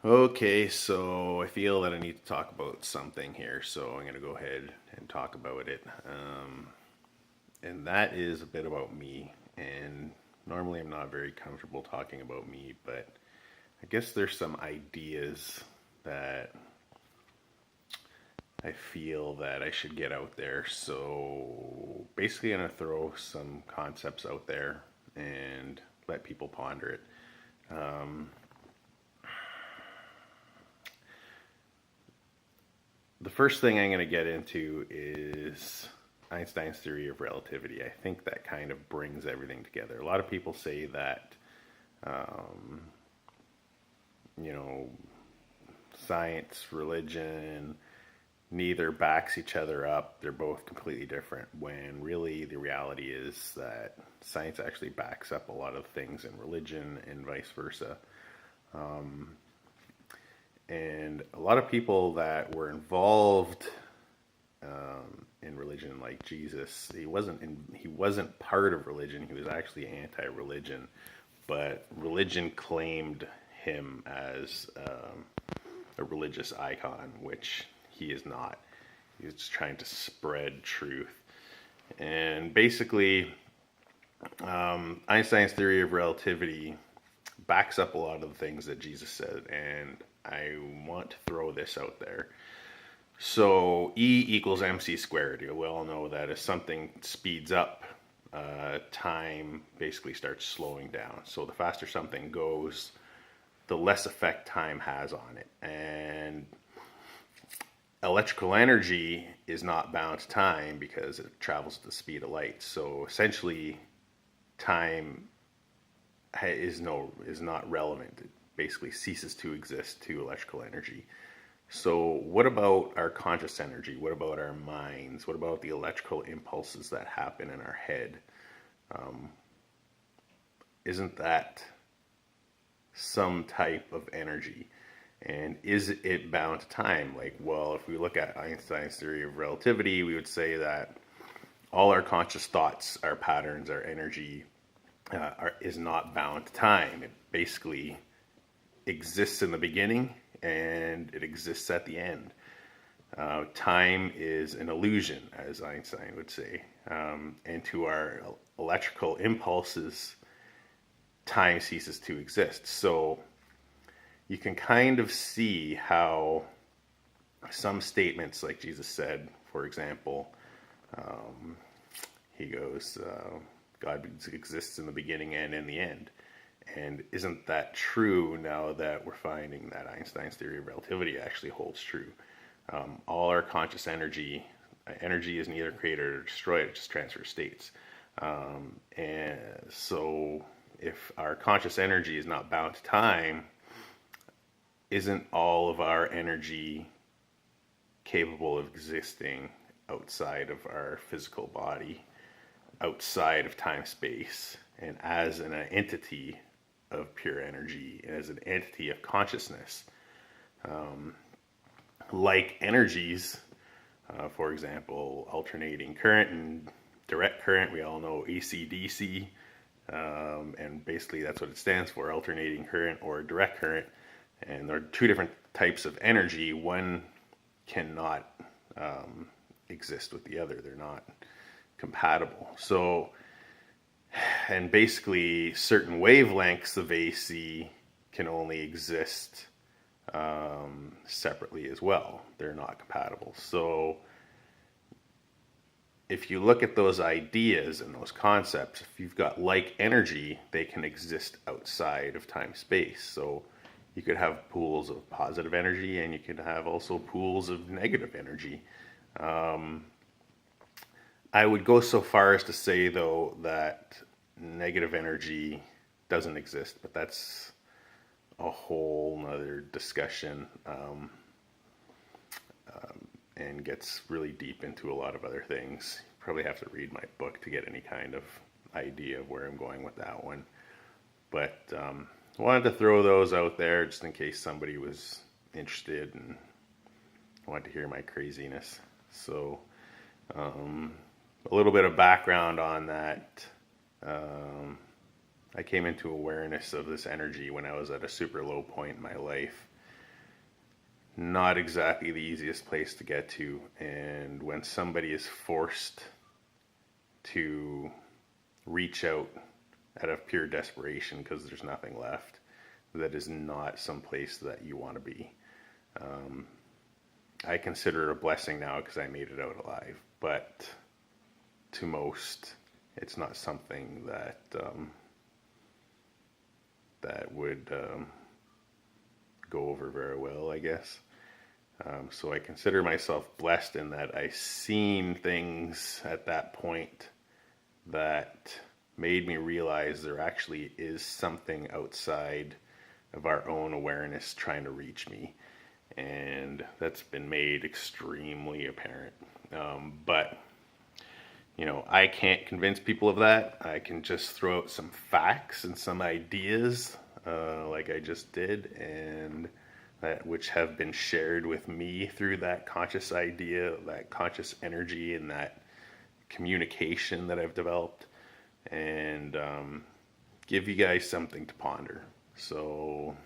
Okay, so I feel that I need to talk about something here, so I'm going to go ahead and talk about it. And that is a bit about me. And normally I'm not very comfortable talking about me, but I guess there's some ideas that I feel that I should get out there. So basically, I'm going to throw some concepts out there and let people ponder it. The first thing I'm going to get into is Einstein's theory of relativity. I think that kind of brings everything together. A lot of people say that, um, you know, science, religion, neither backs each other up. They're both completely different, when really the reality is that science actually backs up a lot of things in religion and vice versa. And a lot of people that were involved in religion, like Jesus, he wasn't part of religion. He was actually anti-religion, but religion claimed him as a religious icon, which he is not. He's just trying to spread truth. And basically, Einstein's theory of relativity backs up a lot of the things that Jesus said, and I want to throw this out there. So E equals mc squared. We all know that if something speeds up, time basically starts slowing down. So the faster something goes, the less effect time has on it. And electrical energy is not bound to time because it travels at the speed of light. So essentially, time is not relevant. It basically ceases to exist to electrical energy. So what about our conscious energy? What about our minds? What about the electrical impulses that happen in our head? Isn't that some type of energy? And is it bound to time? Like, well, if we look at Einstein's theory of relativity, we would say that all our conscious thoughts, our patterns, our energy is not bound to time. It basically exists in the beginning and it exists at the end. Time is an illusion, as Einstein would say. And to our electrical impulses, time ceases to exist. So you can kind of see how some statements, like Jesus said, for example, he goes, God exists in the beginning and in the end. And isn't that true now that we're finding that Einstein's theory of relativity actually holds true? All our conscious energy is neither created or destroyed, it just transfers states. And so if our conscious energy is not bound to time, isn't all of our energy capable of existing outside of our physical body, outside of time space, and as an entity of pure energy, as an entity of consciousness? Like energies, for example, alternating current and direct current, we all know AC/DC, and basically that's what it stands for, alternating current or direct current. And there are two different types of energy. One cannot exist with the other. They're not compatible. So, and basically certain wavelengths of AC can only exist separately as well. They're not compatible. So if you look at those ideas and those concepts, if you've got like energy, they can exist outside of time space. So you could have pools of positive energy and you could have also pools of negative energy. I would go so far as to say, though, that negative energy doesn't exist, but that's a whole nother discussion, and gets really deep into a lot of other things. You probably have to read my book to get any kind of idea of where I'm going with that one. But I wanted to throw those out there just in case somebody was interested and wanted to hear my craziness. So a little bit of background on that. I came into awareness of this energy when I was at a super low point in my life. not exactly the easiest place to get to. And when somebody is forced to reach out out of pure desperation because there's nothing left, that is not some place that you want to be. I consider it a blessing now because I made it out alive, but to most, it's not something that that would go over very well, I guess. So I consider myself blessed in that I seen things at that point that made me realize there actually is something outside of our own awareness trying to reach me. And that's been made extremely apparent. But, you know, I can't convince people of that. I can just throw out some facts and some ideas, like I just did, and that which have been shared with me through that conscious idea, that conscious energy, and that communication that I've developed, and give you guys something to ponder. So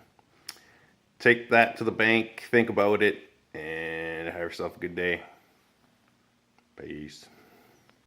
take that to the bank, think about it, and have yourself a good day. Peace.